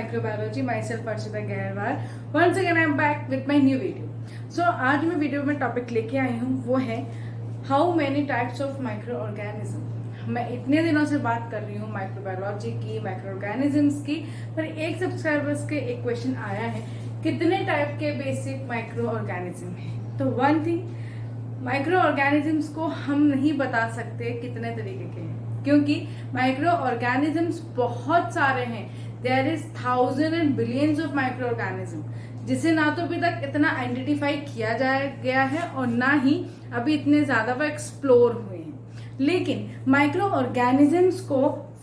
microbiology. Myself Archita Gairwar. Once again I am back with my new video. So आज मैं video में topic लेके आई हूँ वो है how many types of micro organism. मैं इतने दिनों से बात कर रही हूँ माइक्रोबायोलॉजी की, माइक्रो ऑर्गेनिजम्स की, पर एक सब्सक्राइबर्स के एक क्वेश्चन आया है कितने टाइप के बेसिक माइक्रो ऑर्गेनिज्म है। तो वन थिंग, माइक्रो ऑर्गेनिजम्स को हम नहीं बता सकते कितने तरीके के हैं क्योंकि माइक्रो ऑर्गेनिजम्स बहुत सारे हैं। There is thousand and billions of microorganism जिसे ना तो अभी तक इतना आइडेंटिफाई किया गया है और ना ही अभी इतने ज्यादा वो एक्सप्लोर हुए हैं। लेकिन माइक्रो ऑर्गेनिजम्स को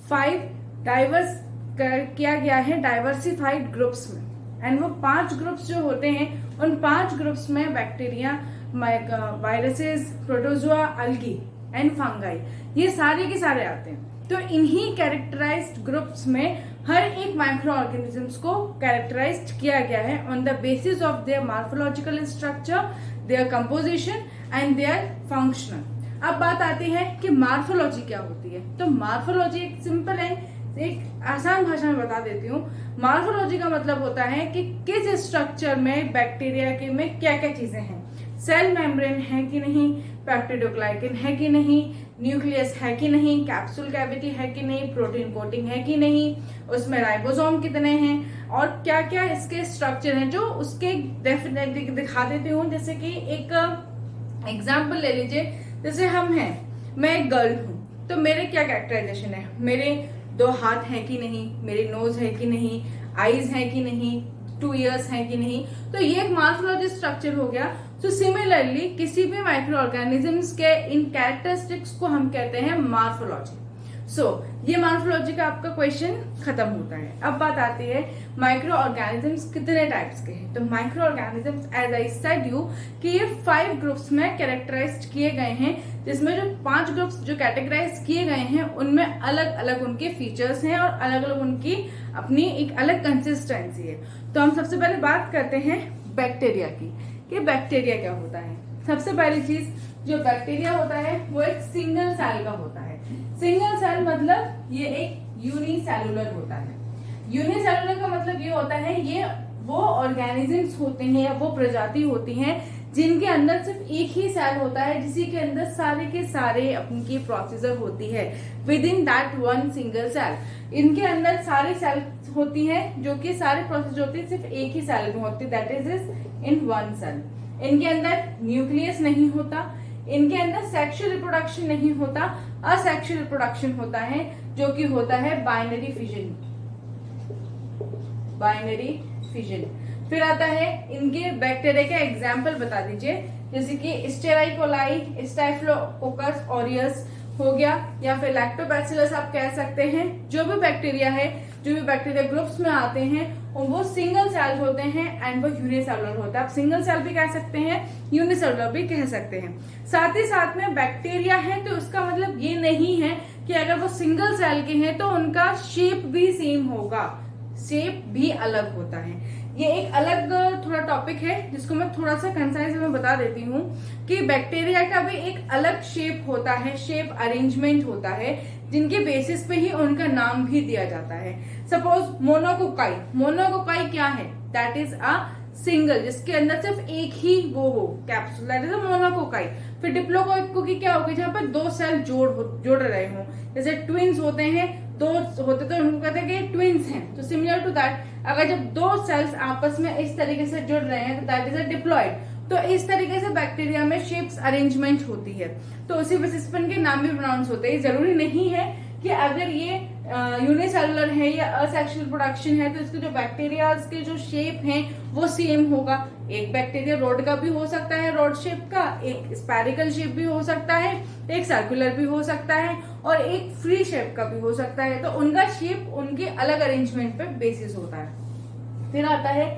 5 डाइवर्स किया गया है डाइवर्सिफाइड ग्रुप्स में, एंड वो 5 ग्रुप्स जो होते हैं उन 5 ग्रुप्स में bacteria, viruses, protozoa, algae and fungi, ये सारे के सारे आते हैं। तो इन्हीं कैरेक्टराइज्ड ग्रुप्स में हर एक माइक्रो ऑर्गेनिजम्स को कैरेक्टराइज्ड किया गया है on the basis of their morphological structure, their composition and their functional. अब बात आती है कि मॉर्फोलॉजी क्या होती है। तो मॉर्फोलॉजी एक सिंपल है, एक आसान भाषा में बता देती हूँ। मॉर्फोलॉजी का मतलब होता है कि किस स्ट्रक्चर में बैक्टीरिया के में क्या क्या चीजें हैं। सेल मेम्ब्रेन है कि नहीं, पेप्टिडोग्लाइकन है कि नहीं, न्यूक्लियस है कि नहीं, कैप्सूल कैविटी है कि नहीं, प्रोटीन कोटिंग है कि नहीं, उसमें राइबोसोम कितने हैं और क्या क्या इसके स्ट्रक्चर हैं जो उसके डेफिनेटली दिखा देती हूँ। जैसे कि एक एग्जाम्पल ले लीजिए, जैसे हम हैं, मैं एक गर्ल हूँ तो मेरे क्या कैरेक्टराइजेशन है, मेरे 2 हाथ हैं कि नहीं, मेरी नोज है कि नहीं, आईज है कि नहीं, 2 ईयर्स है कि नहीं। तो ये एक मॉर्फोलॉजी स्ट्रक्चर हो गया। तो सिमिलरली किसी भी माइक्रो ऑर्गेनिजम्स के इन कैरेक्टरिस्टिक्स को हम कहते हैं मॉर्फोलॉजी। सो ये मॉर्फोलॉजी का आपका क्वेश्चन खत्म होता है। अब बात आती है माइक्रो ऑर्गेनिजम्स कितने टाइप्स के हैं। तो microorganisms as I said you कि ये 5 ग्रुप्स में कैरेक्टराइज किए गए हैं, जिसमें जो 5 ग्रुप्स जो कैटेगराइज किए गए हैं उनमें अलग अलग उनके फीचर्स हैं और अलग अलग उनकी अपनी एक अलग कंसिस्टेंसी है। तो हम सबसे पहले बात करते हैं बैक्टीरिया की कि बैक्टीरिया क्या होता है। सबसे पहली चीज, जो बैक्टीरिया होता है वो एक सिंगल सेल का होता है। सिंगल सेल मतलब ये एक यूनिसेलुलर होता है। यूनिसेलुलर का मतलब ये होता है ये वो ऑर्गेनिजम्स होते हैं या वो प्रजाति होती हैं जिनके अंदर सिर्फ एक ही सेल होता है, जिसी के अंदर सारे के सारे अपनी प्रोसीजर होती है within that one single cell. इनके अंदर सारी सेल होती है जो कि सारे प्रोसेस होती है सिर्फ एक ही सेल में होती है, that is in one cell. इनके अंदर न्यूक्लियस नहीं होता, इनके अंदर सेक्सुअल रिप्रोडक्शन नहीं होता, असेक्सुअल रिप्रोडक्शन होता है जो कि होता है बाइनरी फिजन। Binary fission. फिर आता है इनके बैक्टीरिया का एग्जाम्पल बता दीजिए, जैसे कि स्टेराइकोलाई, स्टाइफ्लोकोकस ऑरियस हो गया, या फिर लैक्टोबैसिलस आप कह सकते हैं। जो भी बैक्टीरिया है, जो भी बैक्टीरिया ग्रुप्स में आते हैं वो सिंगल सेल होते हैं एंड वो यूनिसेलुलर होता है। आप सिंगल सेल भी कह सकते हैं, यूनिसेलुलर भी कह सकते हैं। साथ ही साथ में बैक्टीरिया है तो उसका मतलब ये नहीं है कि अगर वो सिंगल सेल के हैं तो उनका शेप भी सेम होगा, शेप भी अलग होता है। ये एक अलग थोड़ा टॉपिक है जिसको मैं थोड़ा सा कंसाइज में बता देती हूँ कि बैक्टीरिया का भी एक अलग शेप होता है, शेप अरेंजमेंट होता है, जिनके बेसिस पे ही उनका नाम भी दिया जाता है। सपोज मोनोकोकाई, मोनोकोकाई क्या है, दैट इज अ सिंगल, जिसके अंदर सिर्फ एक ही वो हो कैप्सूल, दैट इज अ मोनोकोकाई। फिर डिप्लोकोकाई क्या होगी, जहाँ पर 2 सेल जोड़ रहे हो, जैसे ट्विन्स होते हैं, 2 होते तो उनको कहते हैं कि ट्विन्स हैं। तो सिमिलर टू दैट, अगर जब 2 सेल्स आपस में इस तरीके से जुड़ रहे हैं तो दैट इज अ डिप्लॉइड। तो इस तरीके से बैक्टीरिया में शेप्स अरेंजमेंट होती है, तो उसी बेसिस पर इनके नाम भी प्रोनाउंस होते हैं। जरूरी नहीं है कि अगर ये यूनिसेलुलर है या असेक्सुअल प्रोडक्शन है तो इसके जो बैक्टीरिया के जो शेप हैं वो सेम होगा। एक बैक्टीरिया रोड का भी हो सकता है, रोड शेप का, एक स्पेरिकल शेप भी हो सकता है, एक सर्कुलर भी हो सकता है और एक फ्री शेप का भी हो सकता है। तो उनका शेप उनके अलग अरेंजमेंट पे बेसिस होता है। फिर आता है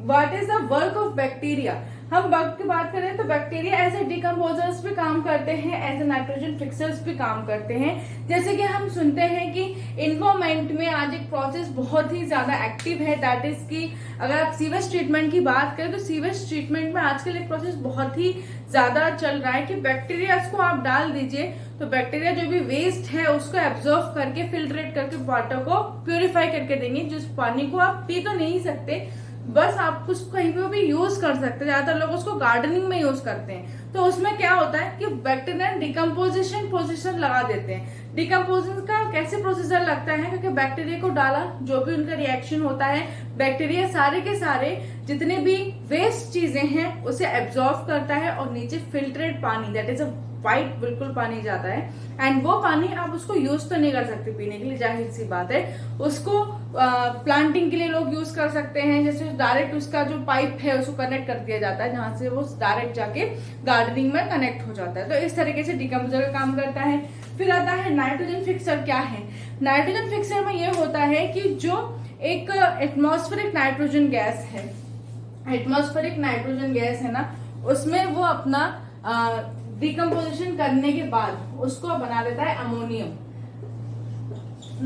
what is the work of bacteria. हम वर्क की बात करें तो बैक्टीरिया एज ए डिकम्पोजर्स भी काम करते हैं, एज ए नाइट्रोजन फिक्सर्स भी काम करते हैं। जैसे कि हम सुनते हैं कि इन्वायरमेंट में आज एक प्रोसेस बहुत ही ज्यादा एक्टिव है, दैट इज कि अगर आप सीवेज ट्रीटमेंट की बात करें तो सीवेज ट्रीटमेंट में आजकल एक प्रोसेस बहुत ही ज्यादा चल रहा है कि बैक्टीरिया को आप डाल दीजिए तो बैक्टीरिया जो भी वेस्ट है उसको एब्जॉर्व करके फिल्ट्रेट करके वाटर को प्यूरिफाई करके देंगे, जिस पानी को आप पी तो नहीं सकते, बस आप उसको कहीं पे भी यूज कर सकते हैं। ज्यादातर लोग उसको गार्डनिंग में यूज करते हैं। तो उसमें क्या होता है कि बैक्टीरिया डिकम्पोजिशन प्रोसेसर लगा देते हैं। डिकम्पोजिशन का कैसे प्रोसेसर लगता है, क्योंकि बैक्टीरिया को डाला, जो भी उनका रिएक्शन होता है, बैक्टीरिया सारे के सारे जितने भी वेस्ट चीजें हैं उसे एब्जॉर्व करता है और नीचे फिल्ट्रेट पानी, दैट इज अ वाइट बिल्कुल पानी जाता है। एंड वो पानी आप उसको यूज तो नहीं कर सकते पीने के लिए, जाहिर सी बात है। उसको प्लांटिंग के लिए लोग यूज कर सकते हैं, जैसे डायरेक्ट उसका जो पाइप है उसको कनेक्ट कर दिया जाता है, जहां से वो डायरेक्ट जाके गार्डनिंग में कनेक्ट हो जाता है। तो इस तरीके से डिकम्पोजर का काम करता है। फिर आता है नाइट्रोजन फिक्सर। क्या है नाइट्रोजन फिक्सर में? ये होता है कि जो एक एटमॉस्फेरिक नाइट्रोजन गैस है, एटमॉस्फेरिक नाइट्रोजन गैस है ना, उसमें वो अपना डिकम्पोजिशन करने के बाद उसको बना देता है अमोनियम।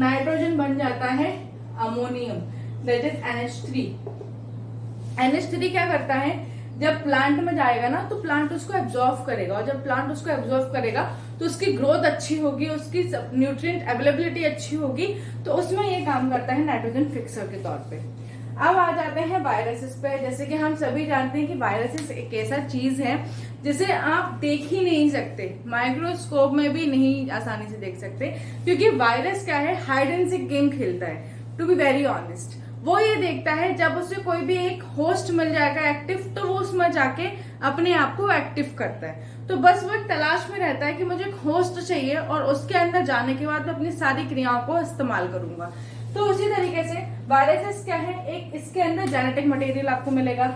नाइट्रोजन बन जाता है ammonium, that is NH3। NH3 क्या करता है, जब प्लांट में जाएगा ना तो प्लांट उसको एब्जॉर्व करेगा, और जब प्लांट उसको एब्जॉर्व करेगा तो उसकी ग्रोथ अच्छी होगी, उसकी न्यूट्रिएंट अवेलेबिलिटी अच्छी होगी। तो उसमें ये काम करता है नाइट्रोजन फिक्सर के तौर पे। अब आ जाते हैं वायरसेस पे। जैसे कि हम सभी जानते हैं कि वायरसेस एक ऐसा चीज है जिसे आप देख ही नहीं सकते, माइक्रोस्कोप में भी नहीं आसानी से देख सकते, क्योंकि वायरस क्या है, हाइड एंड सीक गेम खेलता है। टू बी वेरी ऑनेस्ट, वो ये देखता है जब उसे कोई भी एक होस्ट मिल जाएगा एक्टिव, तो वो उसमें जाके अपने आप को एक्टिव करता है। तो बस वो एक तलाश में रहता है कि मुझे एक होस्ट चाहिए और उसके अंदर जाने के बाद मैं अपनी सारी क्रियाओं को इस्तेमाल करूंगा। तो उसी तरीके से वायरसेस क्या है, एक इसके अंदर जेनेटिक मटेरियल आपको मिलेगा,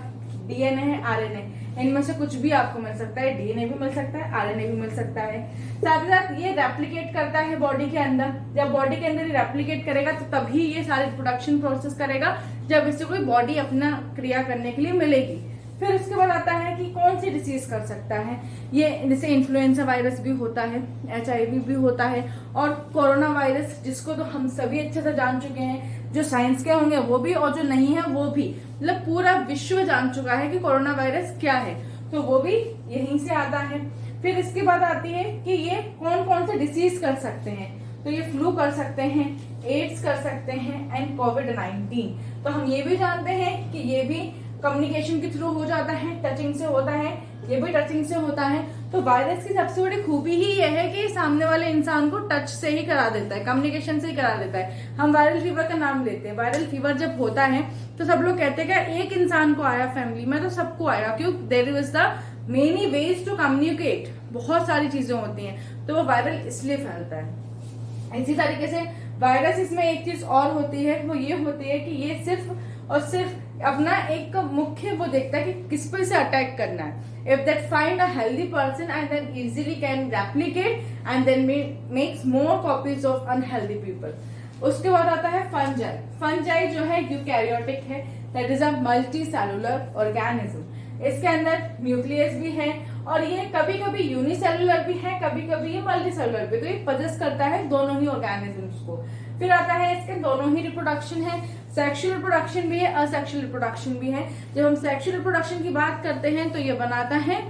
डीएनए है, आरएनए, इनमें से कुछ भी आपको मिल सकता है, डीएनए भी मिल सकता है, आरएनए भी मिल सकता है। साथ ही साथ ये रेप्लिकेट करता है बॉडी के अंदर। जब बॉडी के अंदर ये रेप्लिकेट करेगा तो तभी ये सारे प्रोडक्शन प्रोसेस करेगा, जब इससे कोई बॉडी अपना क्रिया करने के लिए मिलेगी। फिर उसके बाद आता है कि कौन सी डिसीज कर सकता है ये, जैसे इन्फ्लुएंजा वायरस भी होता है, HIV भी होता है, और कोरोना वायरस, जिसको तो हम सभी अच्छे से जान चुके हैं, जो साइंस के होंगे वो भी और जो नहीं है वो भी, मतलब पूरा विश्व जान चुका है कि कोरोना वायरस क्या है, तो वो भी यहीं से आता है। फिर इसके बाद आती है कि ये कौन कौन से डिसीज कर सकते हैं, तो ये फ्लू कर सकते हैं, एड्स कर सकते हैं, एंड कोविड-19। तो हम ये भी जानते हैं कि ये भी कम्युनिकेशन के थ्रू हो जाता है, टचिंग से होता है, ये भी टचिंग से होता है। तो वायरस की सबसे बड़ी खूबी ही ये है कि सामने वाले इंसान को टच से ही करा देता है, कम्युनिकेशन से ही करा देता है। हम वायरल फीवर का नाम लेते हैं, वायरल फीवर जब होता है तो सब लोग कहते हैं कि एक इंसान को आया फैमिली में तो सबको आएगा, क्यों, there is the many ways to communicate, बहुत सारी चीजें होती हैं, तो वो वायरल इसलिए फैलता है। इसी तरीके से वायरस इसमें एक चीज और होती है, वो ये होती है कि ये सिर्फ और सिर्फ अपना एक मुख्य वो देखता है कि किस पे से अटैक करना है। If that find a healthy person and then easily can replicate and then makes more copies of unhealthy people. उसके बाद आता है फंजाई। फंजाई जो है यूकैरियोटिक है, that is a multi cellular organism. इसके अंदर न्यूक्लियस भी है और ये कभी कभी यूनिसेलुलर भी है, कभी कभी ये मल्टी सेलुलर भी, तो ये पजेस करता है दोनों ही ऑर्गेनिजम्स को। फिर आता है इसके दोनों ही रिप्रोडक्शन है, सेक्सुअल रिप्रोडक्शन भी है, असेक्सुअल रिप्रोडक्शन भी है। जब हम सेक्सुअल रिप्रोडक्शन की बात करते हैं तो ये बनाता है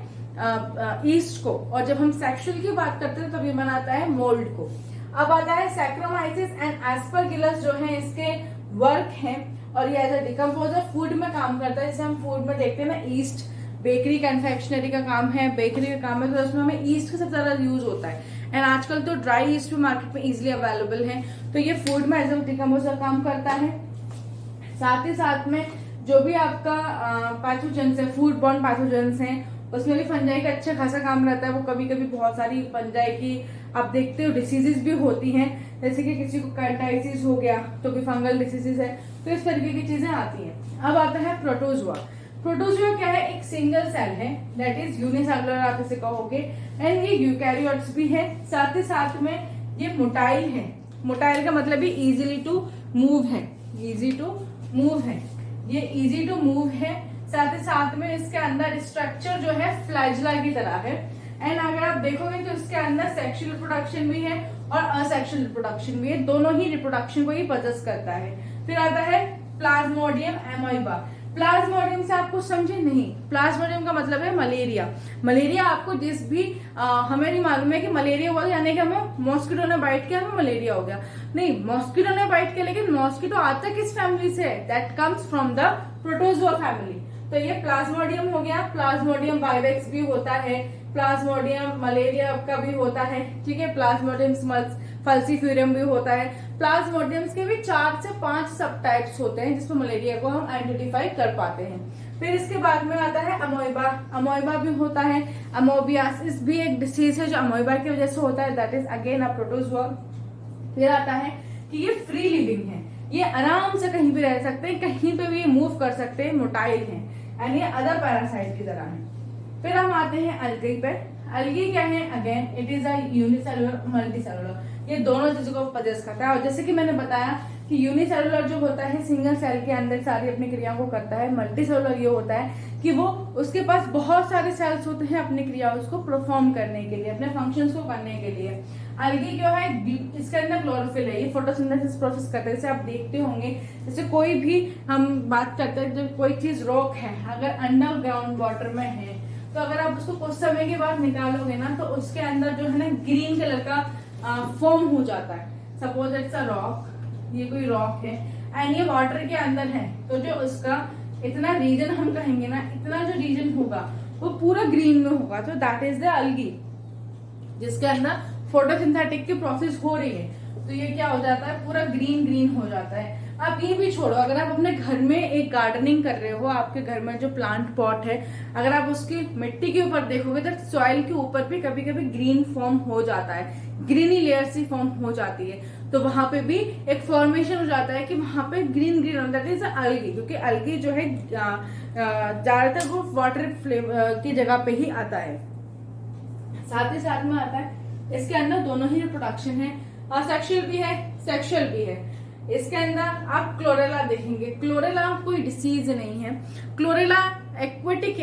ईस्ट को, और जब हम सेक्सुअल की बात करते हैं तब ये बनाता है मोल्ड को। अब आता है सैक्रोमाइसिस एंड एस्परगिलस, जो है इसके वर्क है, और ये एज ए डिकम्पोजर फूड में काम करता है। जैसे हम फूड में देखते हैं ना, ईस्ट बेकरी कन्फेक्शनरी का काम है, बेकरी का काम है, तो उसमें हमें ईस्ट का सबसे ज्यादा यूज होता है। एंड आजकल तो ड्राई ईस्ट भी मार्केट में इजीली अवेलेबल है, तो ये फूड में एज ए डिकम्पोजर काम करता है। साथ ही साथ में जो भी आपका पैथोजेंस है, फूड बॉर्न पैथोजेंस हैं, उसमें भी फंजाई का अच्छा खासा काम रहता है। वो कभी कभी बहुत सारी फंजाई की आप देखते हो डिसीजेस भी होती हैं, जैसे कि किसी को कैंटाइसिस हो गया तो भी फंगल डिसीजेस है, तो इस तरीके की चीजें आती हैं। अब आता है प्रोटोजुआ। प्रोटोजुआ क्या है, एक सिंगल सेल है, दैट इज यूनिसेलुलर आप इसे कहोगे, एंड ये यूकैरियोट्स भी है। साथ ही साथ में ये मोटाइल है। मोटाइल का मतलब ये इजीली टू मूव है, इजी टू मूव है, ये इजी टू मूव है। साथ ही साथ में इसके अंदर स्ट्रक्चर जो है फ्लैजिला की तरह है। एंड अगर आप देखोगे तो इसके अंदर सेक्सुअल रिप्रोडक्शन भी है और असेक्सुअल रिप्रोडक्शन भी है, दोनों ही रिप्रोडक्शन को ही पजेस करता है। फिर आता है प्लाज्मोडियम एमोइबा। प्लाज्मोडियम से आपको समझे नहीं, प्लाज्मोडियम का मतलब है मलेरिया। मलेरिया आपको जिस भी हमें नहीं मालूम है कि मलेरिया हुआ यानी कि हमें मॉस्किटो ने बाइट किया हमें मलेरिया हो गया, नहीं, मॉस्किटो ने बाइट किया, लेकिन मॉस्किटो आता किस फैमिली से है? That comes from the protozoa family. तो ये प्लाज्मोडियम हो गया। प्लाज्मोडियम वाइवेक्स भी होता है, प्लाज्मोडियम मलेरिया का भी होता है, ठीक है। प्लाज्मोडियम फल्सीफ्यूरियम भी होता है। प्लाज्मोडियम्स के भी 4 से 5 सब टाइप्स होते हैं जिसमें मलेरिया को हम आइडेंटिफाई कर पाते हैं। फिर इसके बाद में आता है अमोइबा। अमोइबा भी होता है। अमोबियासिस भी एक डिसीज है जो अमोइबा की वजह से होता है, that is again a protozoa. फिर आता है कि ये फ्री लिविंग है, ये आराम से कहीं भी रह सकते हैं, कहीं पे भी मूव कर सकते हैं, मोटाइल हैं, एंड ये अदर पैरासाइट की तरह है। फिर हम आते हैं अलगी पे। अलगी क्या है? Again it is a unicellular multicellular, ये दोनों चीजों को पजेस करता है। और जैसे कि मैंने बताया कि यूनिसेलुलर जो होता है सिंगल सेल के अंदर सारी अपनी क्रियाओं को करता है। मल्टीसेलुलर ये होता है कि वो उसके पास बहुत सारे सेल्स होते हैं अपनी क्रियाओं को परफॉर्म करने के लिए, अपने फंक्शंस को करने के लिए। अलगी क्या है? इसके अंदर क्लोरोफिल है, ये फोटोसिंथेसिस प्रोसेस करते हैं। जैसे आप देखते होंगे, जैसे कोई भी हम बात करते हैं, जब कोई चीज रॉक है, अगर अंडरग्राउंड वाटर में है, तो अगर आप उसको कुछ समय के बाद निकालोगे ना, तो उसके अंदर जो है ना ग्रीन कलर का फॉर्म हो जाता है। सपोज इट्स अ रॉक, ये कोई रॉक है एंड ये वाटर के अंदर है, तो जो उसका इतना रीजन हम कहेंगे ना, इतना जो रीजन होगा वो पूरा ग्रीन में होगा, तो दैट इज द अलगी, जिसके अंदर फोटोसिंथेटिक की प्रोसेस हो रही है। तो ये क्या हो जाता है? पूरा ग्रीन ग्रीन हो जाता है। आप ये भी छोड़ो, अगर आप अपने घर में एक गार्डनिंग कर रहे हो, आपके घर में जो प्लांट पॉट है, अगर आप उसकी मिट्टी के ऊपर देखोगे तो सॉइल के ऊपर भी कभी कभी ग्रीन फॉर्म हो जाता है, ग्रीनी लेयर सी फॉर्म हो जाती है, तो वहां पे भी एक फॉर्मेशन हो जाता है कि वहां पे ग्रीन ग्रीन होता है, दैट इज अलगी। क्योंकि अलगी जो है ज्यादातर वो वाटर की जगह पे ही आता है। साथ ही साथ में आता है इसके अंदर दोनों ही रिप्रोडक्शन है, असेक्सुअल भी है, सेक्सुअल भी है। इसके अंदर आप क्लोरेला देखेंगे, क्लोरेला कोई डिसीज नहीं है, क्लोरेला एक्वेटिक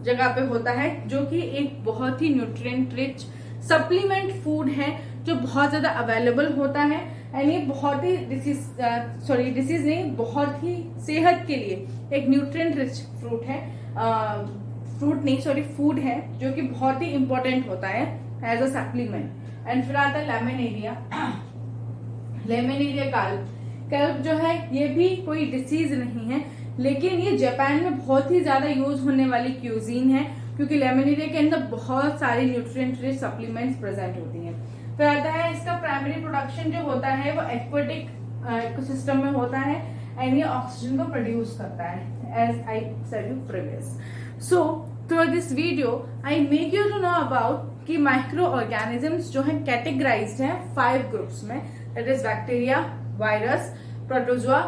जगह पे होता है, जो कि एक बहुत ही न्यूट्रिएंट रिच सप्लीमेंट फूड है जो बहुत ज्यादा अवेलेबल होता है। एंड ये बहुत ही डिसीज नहीं, बहुत ही सेहत के लिए एक न्यूट्रिएंट रिच फ्रूट है, फूड है, जो कि बहुत ही इंपॉर्टेंट होता है एज अ सप्लीमेंट। एंड फिर आता है लेमिनेरिया। लेमिनेरिया कल्प जो है, ये भी कोई डिसीज नहीं है, लेकिन ये जापान में बहुत ही ज्यादा यूज होने वाली क्यूजीन है, क्योंकि लेमिनेरिया के अंदर बहुत सारी न्यूट्रिएंट रिच सप्लीमेंट्स प्रेजेंट होती हैं। फिर आता है इसका प्राइमरी प्रोडक्शन जो होता है वो एक्वेटिक इकोसिस्टम में होता है, एंड ये ऑक्सीजन को प्रोड्यूस करता है, as I said you previous. So through this video I make you to know about कि माइक्रो ऑर्गेनिजम्स जो है कैटेगराइज्ड है 5 ग्रुप्स में, that is bacteria, virus, protozoa,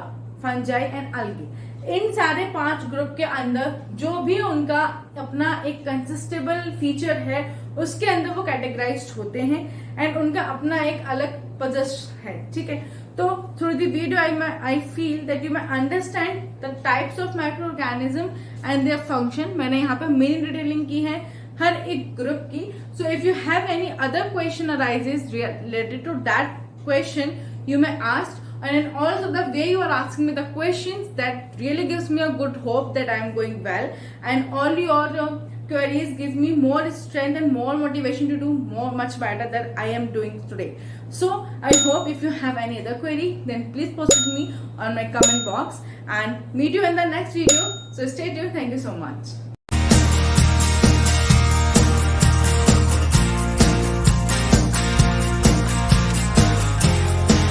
fungi and algae. इन सारे 5 ग्रुप के अंदर जो भी उनका अपना एक कंसिस्टेबल फीचर है, उसके अंदर वो कैटेगराइज्ड होते हैं, एंड उनका अपना एक अलग पोजीशन है, ठीक है। तो through the video I feel that you may understand the types of micro organism and their function. मैंने यहाँ पे मेन डिटेलिंग की है हर एक ग्रुप की। So if you have any other question arises related to that question you may ask, and also the way you are asking me the questions, that really gives me a good hope that I am going well, and all your queries give me more strength and more motivation to do much better than I am doing today. So I hope if you have any other query, then please post it to me on my comment box, and meet you in the next video. So stay tuned. Thank you so much.